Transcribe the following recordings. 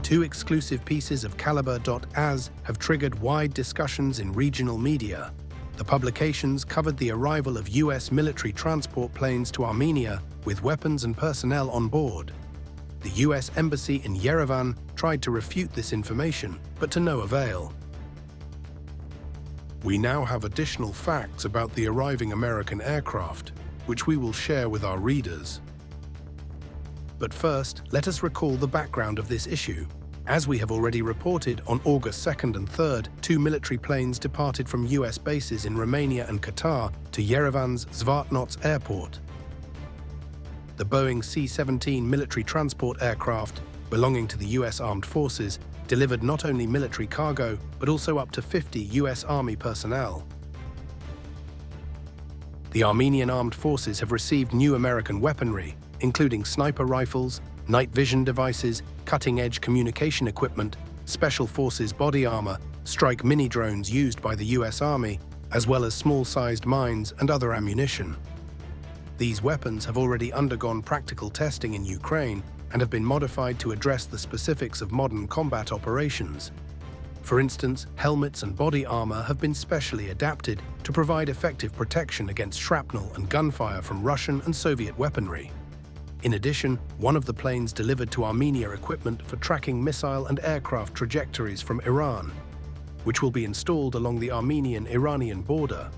Two exclusive pieces of caliber.az have triggered wide discussions in regional media. The publications covered the arrival of US military transport planes to Armenia with weapons and personnel on board. The US Embassy in Yerevan tried to refute this information, but to no avail. We now have additional facts about the arriving American aircraft, which we will share with our readers. But first, let us recall the background of this issue. As we have already reported, on August 2nd and 3rd, two military planes departed from US bases in Romania and Qatar to Yerevan's Zvartnots airport. The Boeing C-17 military transport aircraft, belonging to the US Armed Forces, delivered not only military cargo, but also up to 50 US Army personnel. The Armenian Armed Forces have received new American weaponry, including sniper rifles, night vision devices, cutting-edge communication equipment, Special Forces body armor, strike mini-drones used by the US Army, as well as small-sized mines and other ammunition. These weapons have already undergone practical testing in Ukraine and have been modified to address the specifics of modern combat operations. For instance, helmets and body armor have been specially adapted to provide effective protection against shrapnel and gunfire from Russian and Soviet weaponry. In addition, one of the planes delivered to Armenia equipment for tracking missile and aircraft trajectories from Iran, which will be installed along the Armenian-Iranian border.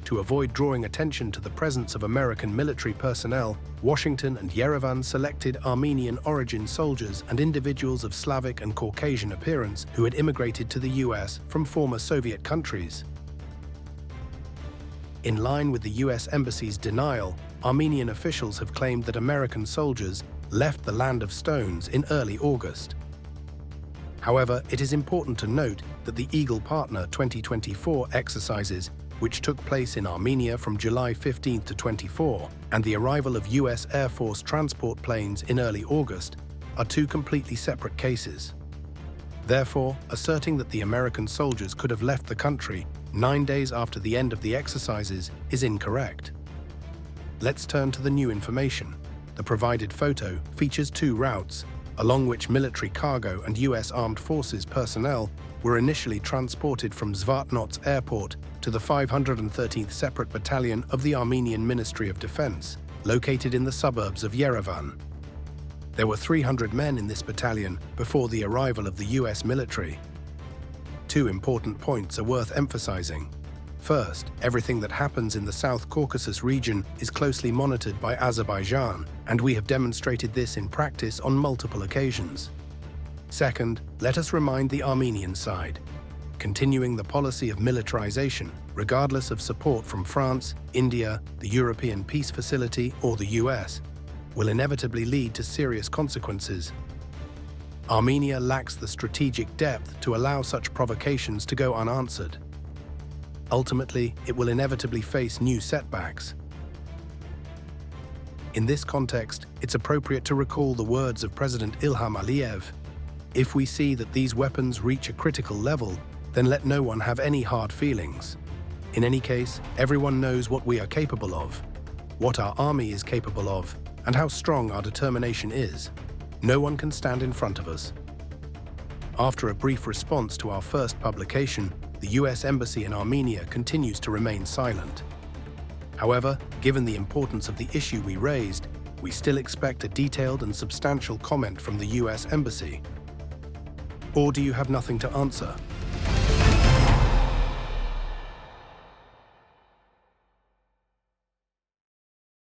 To avoid drawing attention to the presence of American military personnel, Washington and Yerevan selected Armenian-origin soldiers and individuals of Slavic and Caucasian appearance who had immigrated to the US from former Soviet countries. In line with the US Embassy's denial, Armenian officials have claimed that American soldiers left the Land of Stones in early August. However, it is important to note that the Eagle Partner 2024 exercises, which took place in Armenia from July 15 to 24, and the arrival of US Air Force transport planes in early August, are two completely separate cases. Therefore, asserting that the American soldiers could have left the country 9 days after the end of the exercises is incorrect. Let's turn to the new information. The provided photo features two routes, along which military cargo and US Armed Forces personnel were initially transported from Zvartnots Airport to the 513th Separate Battalion of the Armenian Ministry of Defense, located in the suburbs of Yerevan. There were 300 men in this battalion before the arrival of the US military. Two important points are worth emphasizing. First, everything that happens in the South Caucasus region is closely monitored by Azerbaijan, and we have demonstrated this in practice on multiple occasions. Second, let us remind the Armenian side. Continuing the policy of militarization, regardless of support from France, India, the European Peace Facility, or the US, will inevitably lead to serious consequences. Armenia lacks the strategic depth to allow such provocations to go unanswered. Ultimately, it will inevitably face new setbacks. In this context, it's appropriate to recall the words of President Ilham Aliyev. If we see that these weapons reach a critical level, then let no one have any hard feelings. In any case, everyone knows what we are capable of, what our army is capable of, and how strong our determination is. No one can stand in front of us. After a brief response to our first publication, the US Embassy in Armenia continues to remain silent. However, given the importance of the issue we raised, we still expect a detailed and substantial comment from the US Embassy. Or do you have nothing to answer?